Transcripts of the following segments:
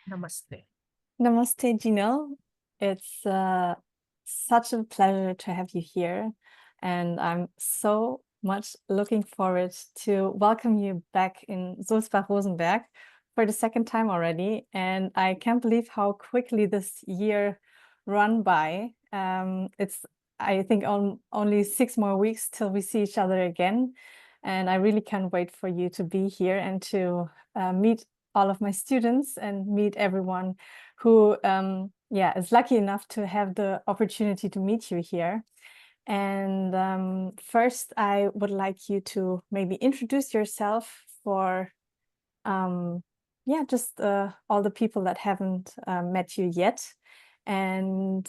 Namaste. Namaste, Jeenal. It's such a pleasure to have you here. And I'm so much looking forward to welcome you back in Sulzbach-Rosenberg for the second time already. And I can't believe how quickly this year run by. It's, I think, only 6 more weeks till we see each other again. And I really can't wait for you to be here and to meet all of my students and meet everyone who is lucky enough to have the opportunity to meet you here. And first, I would like you to maybe introduce yourself for just all the people that haven't met you yet. And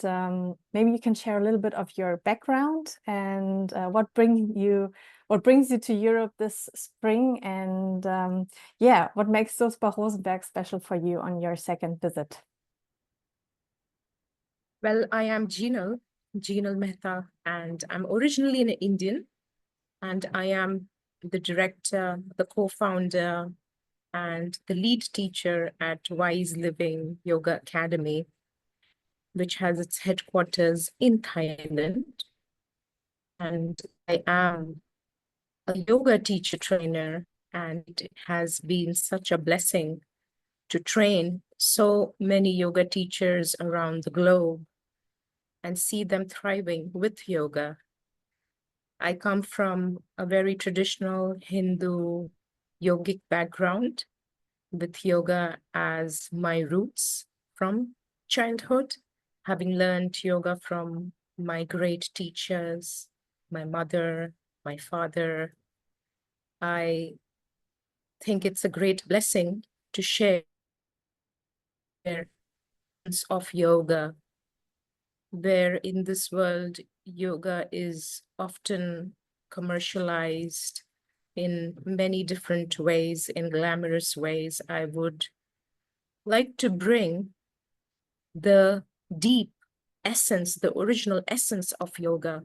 maybe you can share a little bit of your background and what brings you to Europe this spring, and what makes Sulzbach-Rosenberg special for you on your second visit. Well, I am Jeenal Mehta, and I'm originally an Indian, and I am the director, the co-founder, and the lead teacher at Wise Living Yoga Academy, which has its headquarters in Thailand. And I am a yoga teacher trainer, and it has been such a blessing to train so many yoga teachers around the globe and see them thriving with yoga. I come from a very traditional Hindu yogic background with yoga as my roots from childhood, having learned yoga from my great teachers, my mother, my father. I think it's a great blessing to share of yoga, where in this world, yoga is often commercialized in many different ways, in glamorous ways. I would like to bring the deep essence, the original essence of yoga,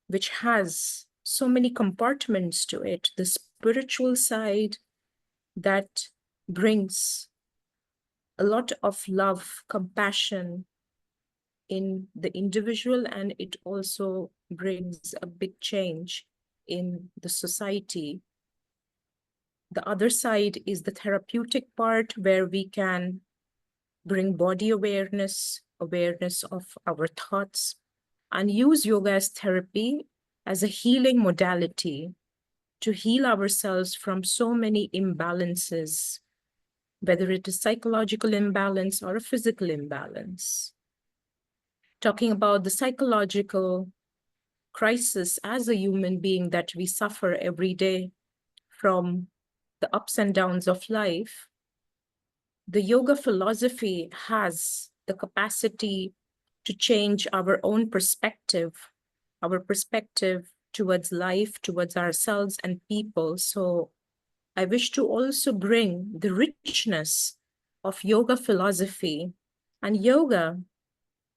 which has so many compartments to it, the spiritual side that brings a lot of love, compassion in the individual, and it also brings a big change in the society. The other side is the therapeutic part, where we can bring body awareness, awareness of our thoughts, and use yoga as therapy, as a healing modality to heal ourselves from so many imbalances, whether it is psychological imbalance or a physical imbalance. Talking about the psychological crisis as a human being that we suffer every day from the ups and downs of life, the yoga philosophy has the capacity to change our own perspective, our perspective towards life, towards ourselves and people. So I wish to also bring the richness of yoga philosophy. And yoga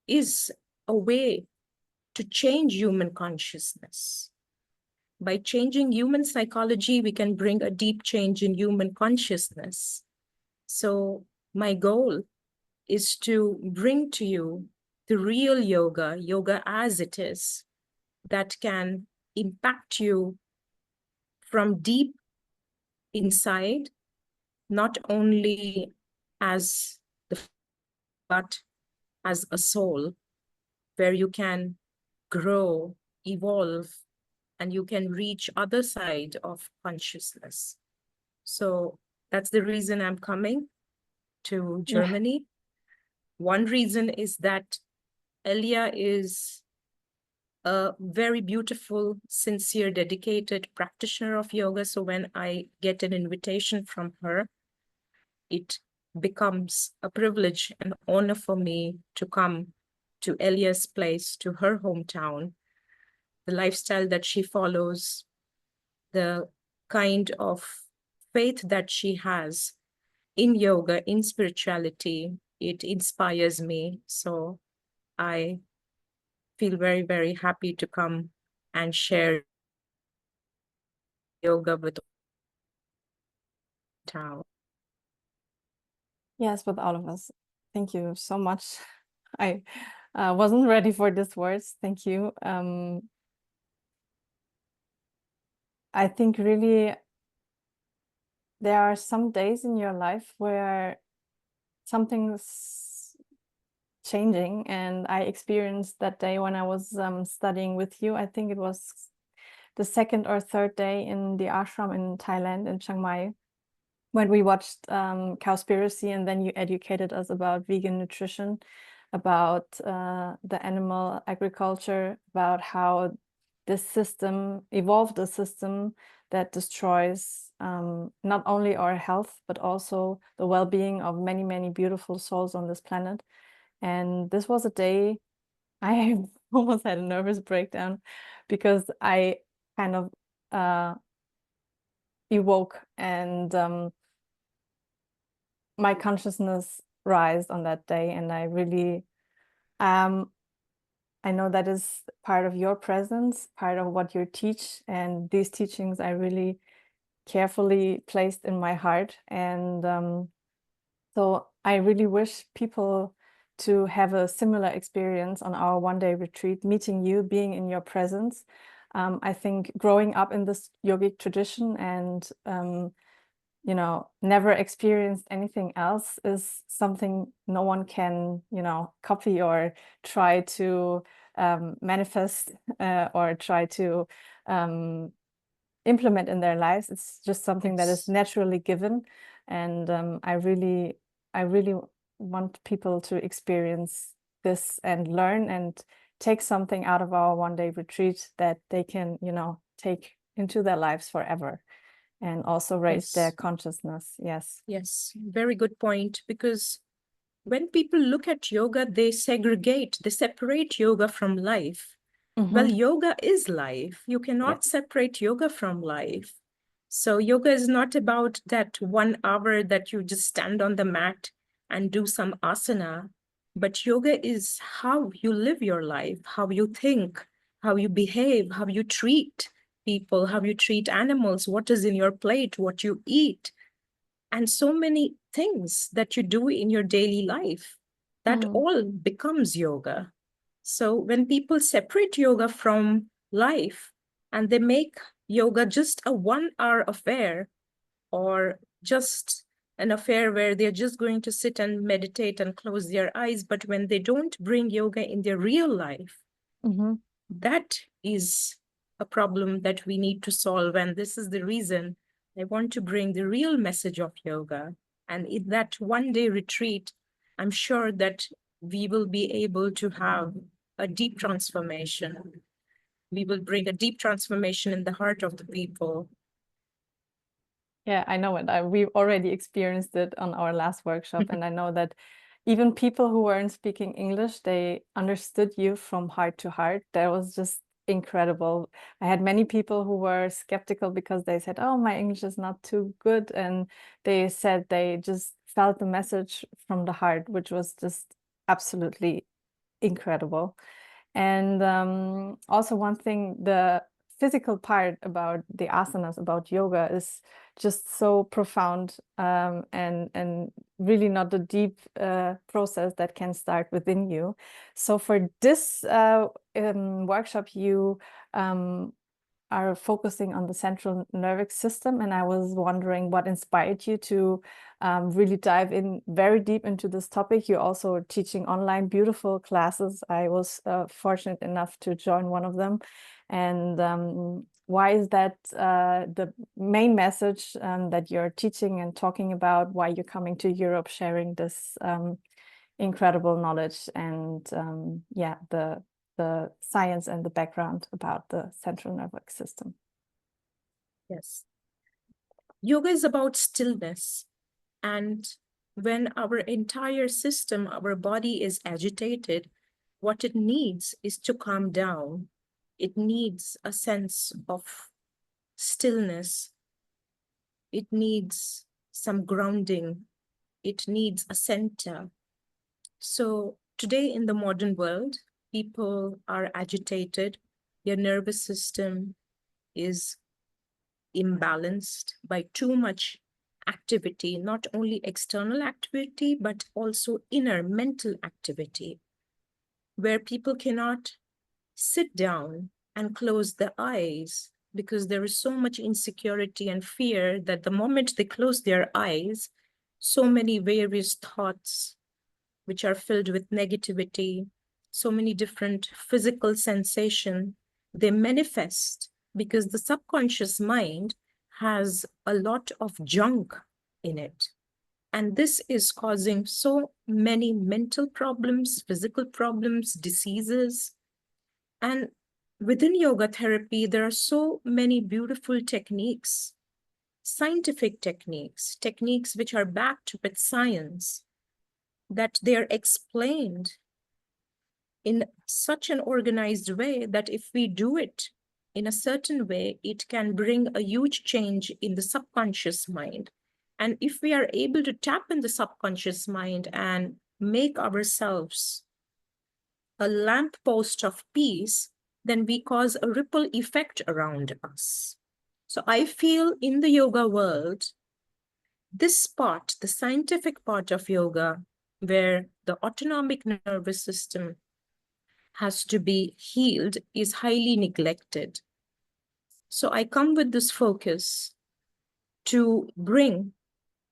is a way to change human consciousness. By changing human psychology, we can bring a deep change in human consciousness. So my goal is to bring to you the real yoga, yoga as it is, that can impact you from deep inside, not only as the, but as a soul, where you can grow, evolve, and you can reach other side of consciousness. So that's the reason I'm coming to Germany. One reason is that Elia is a very beautiful, sincere, dedicated practitioner of yoga. So when I get an invitation from her, it becomes a privilege and honor for me to come to Elia's place, to her hometown, the lifestyle that she follows, the kind of faith that she has in yoga, in spirituality. It inspires me. So I feel very, very happy to come and share yoga with town. Yes, with all of us. Thank you so much. I wasn't ready for these words. Thank you. I think really there are some days in your life where something's changing, and I experienced that day when I was studying with you. I think it was the second or third day in the ashram in Thailand, in Chiang Mai, when we watched Cowspiracy, and then you educated us about vegan nutrition, about the animal agriculture, about how this system evolved a system that destroys not only our health, but also the well-being of many, many beautiful souls on this planet. And this was a day I almost had a nervous breakdown, because I kind of awoke, and my consciousness rise on that day. And I really, I know that is part of your presence, part of what you teach. And these teachings I really carefully placed in my heart. And so I really wish people to have a similar experience on our one-day retreat, meeting you, being in your presence. I think growing up in this yogic tradition and you know, never experienced anything else is something no one can, you know, copy or try to manifest or try to implement in their lives. It's just something that is naturally given. And I really want people to experience this and learn and take something out of our one-day retreat that they can, you know, take into their lives forever. And also raise their consciousness. Yes, very good point. Because when people look at yoga, they separate yoga from life. Well, yoga is life. You cannot separate yoga from life. So yoga is not about that 1 hour that you just stand on the mat and do some asana, but yoga is how you live your life, how you think, how you behave, how you treat people, how you treat animals, what is in your plate, what you eat, and so many things that you do in your daily life. That all becomes yoga. So when people separate yoga from life and they make yoga just a 1 hour affair, or just an affair where they're just going to sit and meditate and close their eyes, but when they don't bring yoga in their real life, that is a problem that we need to solve. And this is the reason I want to bring the real message of yoga. And in that one-day retreat, I'm sure that we will be able to have a deep transformation. We will bring a deep transformation in the heart of the people. Yeah, I know it. We already experienced it on our last workshop. And I know that even people who weren't speaking English, they understood you from heart to heart. That was just incredible. I had many people who were skeptical because they said, oh, my English is not too good. And they said they just felt the message from the heart, which was just absolutely incredible. And also one thing, the physical part about the asanas, about yoga, is just so profound and really not a deep process that can start within you. So for this workshop, you are focusing on the central nervous system, and I was wondering what inspired you to really dive in very deep into this topic. You're also teaching online beautiful classes. I was fortunate enough to join one of them. And why is that the main message that you're teaching and talking about, why you're coming to Europe, sharing this incredible knowledge and yeah, the science and the background about the central nervous system? Yes. Yoga is about stillness. And when our entire system, our body is agitated, what it needs is to calm down. It needs a sense of stillness. It needs some grounding. It needs a center. So today in the modern world, people are agitated. Their nervous system is imbalanced by too much activity, not only external activity, but also inner mental activity, where people cannot sit down and close their eyes because there is so much insecurity and fear that the moment they close their eyes, so many various thoughts which are filled with negativity, so many different physical sensations, they manifest because the subconscious mind has a lot of junk in it. And this is causing so many mental problems, physical problems, diseases. And within yoga therapy, there are so many beautiful techniques, scientific techniques, techniques which are backed with science, that they are explained in such an organized way that if we do it in a certain way, it can bring a huge change in the subconscious mind. And if we are able to tap in the subconscious mind and make ourselves a lamppost of peace, then we cause a ripple effect around us. So I feel in the yoga world, this part, the scientific part of yoga, where the autonomic nervous system has to be healed, is highly neglected. So I come with this focus to bring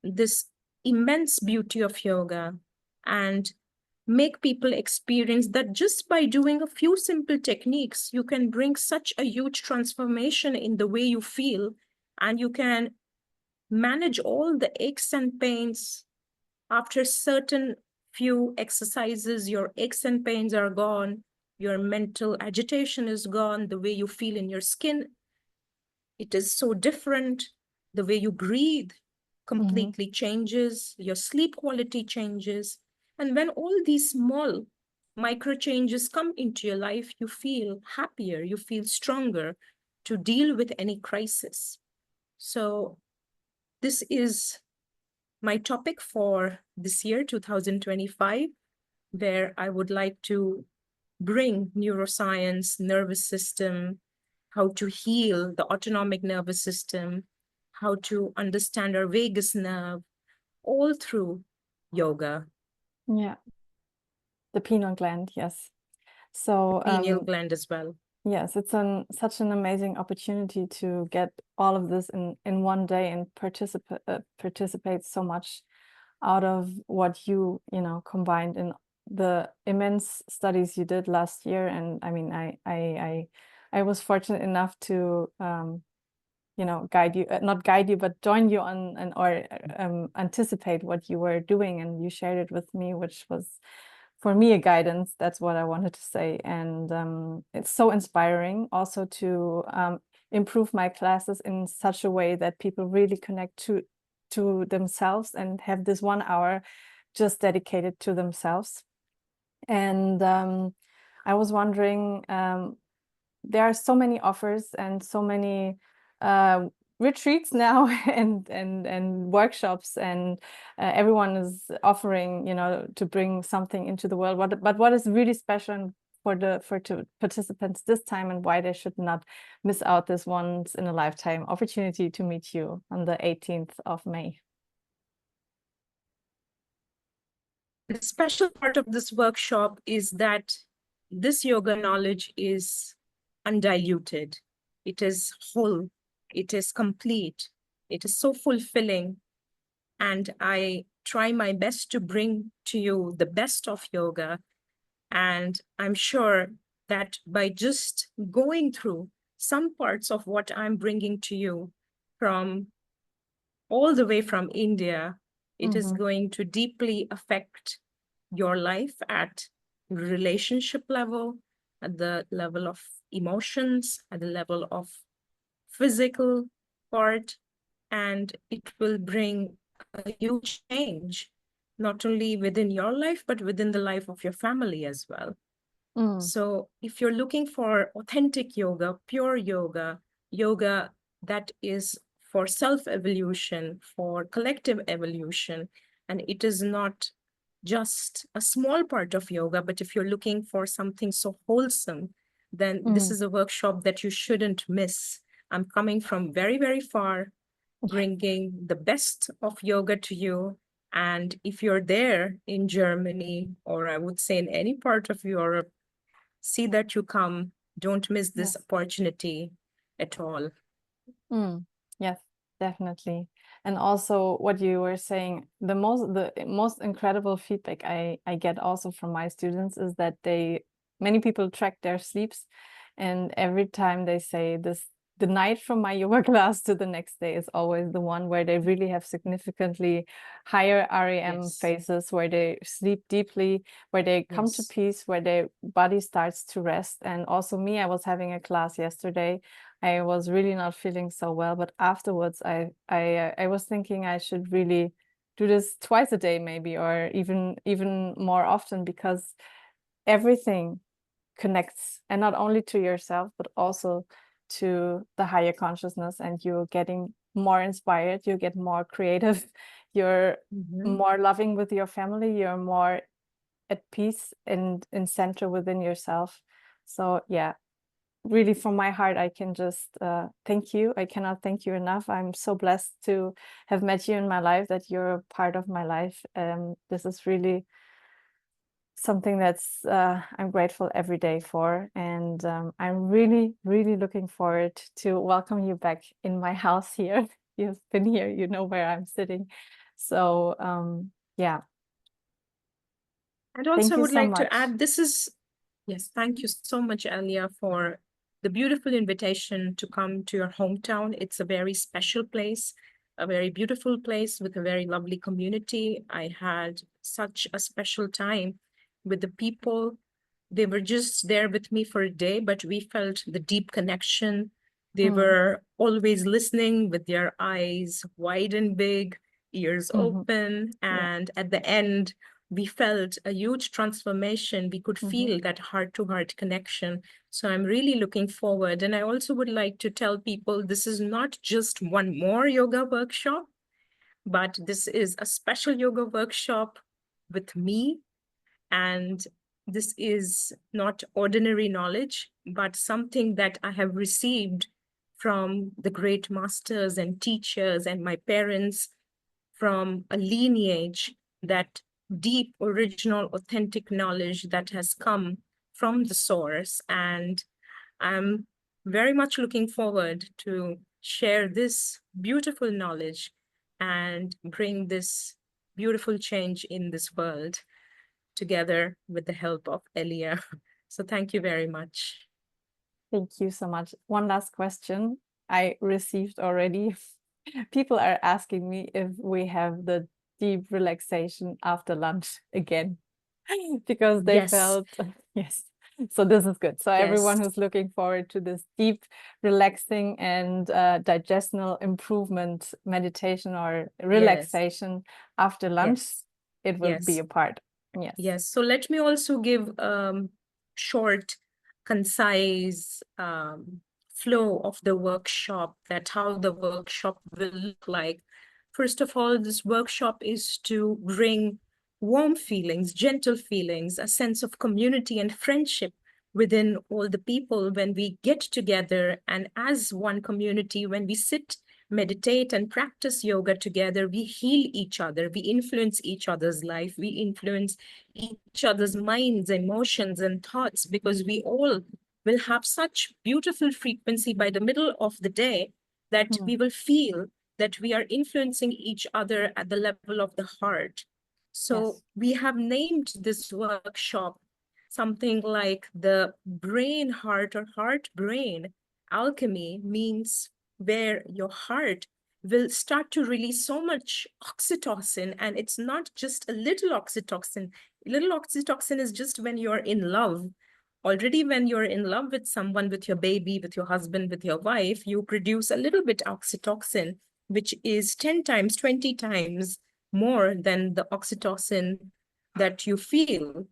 this immense beauty of yoga and make people experience that just by doing a few simple techniques, you can bring such a huge transformation in the way you feel, and you can manage all the aches and pains. After certain few exercises, your aches and pains are gone, your mental agitation is gone, the way you feel in your skin, it is so different. The way you breathe completely changes, your sleep quality changes. And when all these small micro changes come into your life, you feel happier, you feel stronger to deal with any crisis. So this is my topic for this year, 2025, where I would like to bring neuroscience, nervous system, how to heal the autonomic nervous system, how to understand our vagus nerve, all through yoga. Yeah, the pineal gland, yes. So Pineal gland as well. yes, it's such an amazing opportunity to get all of this in one day and participate so much out of what you combined in the immense studies you did last year. And I mean, I was fortunate enough to guide you, not guide you, but join you on or anticipate what you were doing, and you shared it with me, which was for me a guidance. That's what I wanted to say. And it's so inspiring also to improve my classes in such a way that people really connect to themselves and have this 1 hour just dedicated to themselves. And I was wondering, there are so many offers and so many retreats now and workshops, and everyone is offering to bring something into the world. But what is really special for participants this time, and why they should not miss out this once in a lifetime opportunity to meet you on the 18th of May? The special part of this workshop is that this yoga knowledge is undiluted. It is whole. It is complete. It is so fulfilling. And I try my best to bring to you the best of yoga. And I'm sure that by just going through some parts of what I'm bringing to you from all the way from India, it is going to deeply affect your life at relationship level, at the level of emotions, at the level of physical part, and it will bring a huge change, not only within your life, but within the life of your family as well. So if you're looking for authentic yoga, pure yoga, yoga that is for self-evolution, for collective evolution, and it is not just a small part of yoga, but if you're looking for something so wholesome, then this is a workshop that you shouldn't miss. I'm coming from very, very far. bringing the best of yoga to you. And if you're there in Germany, or I would say in any part of Europe, see that you come. Don't miss this Yes. opportunity at all. Yes, definitely. And also what you were saying, the most incredible feedback I get also from my students is that many people track their sleeps, and every time they say the night from my yoga class to the next day is always the one where they really have significantly higher REM Yes. phases, where they sleep deeply, where they come to Yes. peace, where their body starts to rest. And also me, I was having a class yesterday. I was really not feeling so well, but afterwards I was thinking I should really do this twice a day maybe, or even more often, because everything connects, and not only to yourself but also to the higher consciousness, and you're getting more inspired, you get more creative, you're more loving with your family, you're more at peace and in center within yourself. So yeah, really from my heart, I can just thank you. I cannot thank you enough. I'm so blessed to have met you in my life, that you're a part of my life. This is really something that's I'm grateful every day for. And I'm really, really looking forward to welcome you back in my house here. You've been here, you know where I'm sitting. So yeah. And also, Thank I you would so like to much. add, yes, thank you so much, Alia, for the beautiful invitation to come to your hometown. It's a very special place, a very beautiful place with a very lovely community. I had such a special time with the people. They were just there with me for a day, but we felt the deep connection. They were always listening with their eyes wide and big, ears open. Yeah. And at the end, we felt a huge transformation. We could feel that heart-to-heart connection. So I'm really looking forward. And I also would like to tell people this is not just one more yoga workshop, but this is a special yoga workshop with me. And this is not ordinary knowledge, but something that I have received from the great masters and teachers and my parents, from a lineage, that deep, original, authentic knowledge that has come from the source. And I'm very much looking forward to share this beautiful knowledge and bring this beautiful change in this world together with the help of Elia. So thank you very much. Thank you so much. One last question I received already. People are asking me if we have the deep relaxation after lunch again, because they Yes, felt, yes. So this is good. So everyone yes, who's looking forward to this deep, relaxing and digestional improvement meditation or yes, relaxation after lunch, yes, it will be yes, a part. Yes. yes. So let me also give short, concise flow of the workshop, that how the workshop will look like. First of all, this workshop is to bring warm feelings, gentle feelings, a sense of community and friendship within all the people when we get together and as one community, when we sit, meditate, and practice yoga together, we heal each other, we influence each other's life, we influence each other's minds, emotions, and thoughts, because we all will have such beautiful frequency by the middle of the day that we will feel that we are influencing each other at the level of the heart. So Yes. we have named this workshop something like the brain heart or heart brain alchemy, means where your heart will start to release so much oxytocin. And it's not just a little oxytocin. Little oxytocin is just when you're in love. Already when you're in love with someone, with your baby, with your husband, with your wife, you produce a little bit oxytocin, which is 10 times, 20 times more than the oxytocin that you feel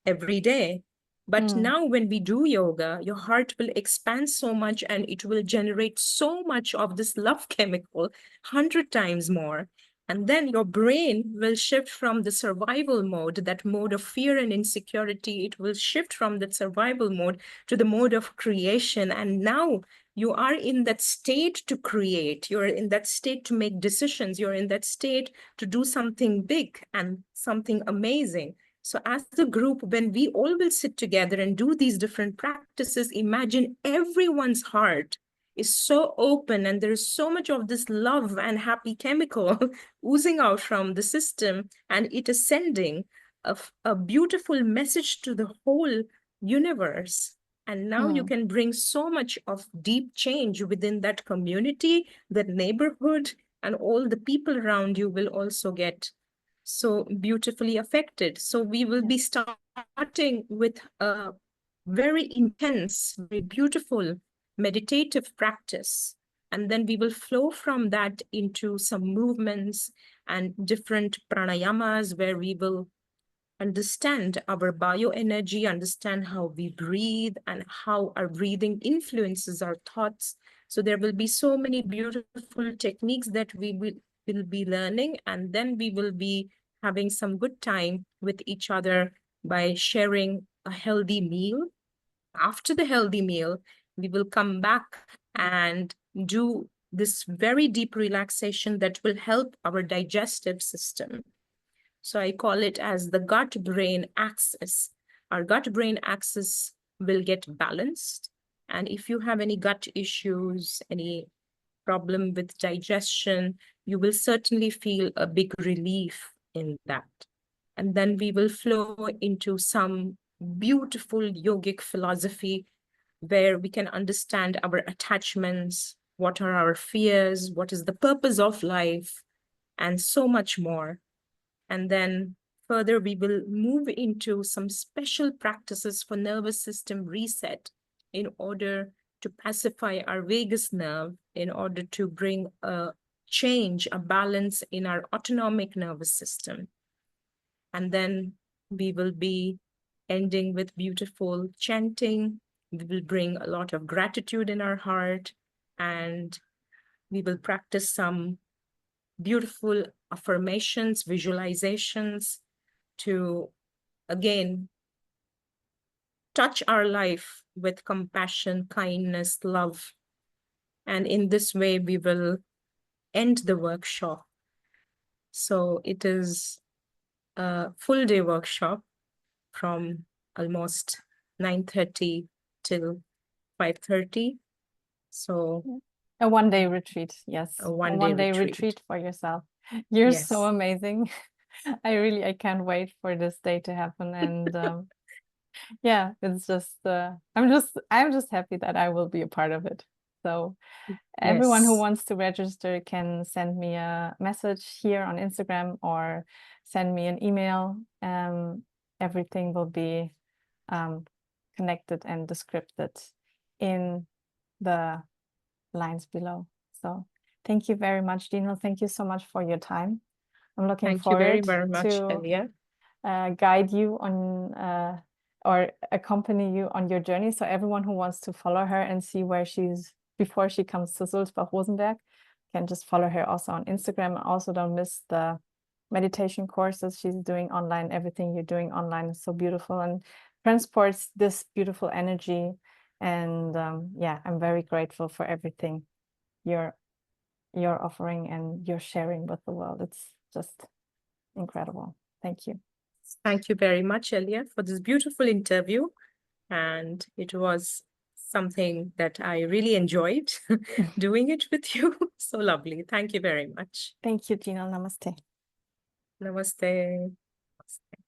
every day. But now when we do yoga, your heart will expand so much and it will generate so much of this love chemical, 100 times more. And then your brain will shift from the survival mode, that mode of fear and insecurity. It will shift from that survival mode to the mode of creation. And now you are in that state to create. You're in that state to make decisions. You're in that state to do something big and something amazing. So as a group, when we all will sit together and do these different practices, imagine everyone's heart is so open and there is so much of this love and happy chemical oozing out from the system, and it is sending a beautiful message to the whole universe. And now you can bring so much of deep change within that community, that neighborhood, and all the people around you will also get so beautifully affected. So we will be starting with a very intense, very beautiful meditative practice. And then we will flow from that into some movements and different pranayamas where we will understand our bioenergy, understand how we breathe and how our breathing influences our thoughts. So there will be so many beautiful techniques that we will be learning, and then we will be having some good time with each other by sharing a healthy meal. After the healthy meal, we will come back and do this very deep relaxation that will help our digestive system. So I call it as the gut-brain axis. Our gut-brain axis will get balanced. And if you have any gut issues, any problem with digestion, you will certainly feel a big relief in that. And then we will flow into some beautiful yogic philosophy where we can understand our attachments, what are our fears, what is the purpose of life, and so much more. And then further, we will move into some special practices for nervous system reset in order to pacify our vagus nerve, in order to bring a change, a balance in our autonomic nervous system. And then we will be ending with beautiful chanting. We will bring a lot of gratitude in our heart, and we will practice some beautiful affirmations, visualizations to, again, touch our life with compassion, kindness, love. And in this way, we will end the workshop. So it is a full day workshop from almost 9:30 till 5:30. So a one-day retreat, yes. A one-day retreat for yourself. You're Yes. so amazing. I can't wait for this day to happen. And yeah, it's just I'm just happy that I will be a part of it. So everyone who Yes. wants to register can send me a message here on Instagram or send me an email. Everything will be connected and described in the lines below. So thank you very much, Jeenal. Thank you so much for your time. I'm looking Thank you very, forward very much, to Elia. guide you on or accompany you on your journey. So everyone who wants to follow her and see where she's before she comes to Sulzbach-Rosenberg can just follow her also on Instagram. Also, don't miss the meditation courses she's doing online. Everything you're doing online is so beautiful and transports this beautiful energy. And yeah, I'm very grateful for everything you're offering and you're sharing with the world. It's just incredible. Thank you. Thank you very much, Elia, for this beautiful interview. And it was something that I really enjoyed doing it with you. So lovely. Thank you very much. Thank you, Jeenal. Namaste. Namaste. Namaste.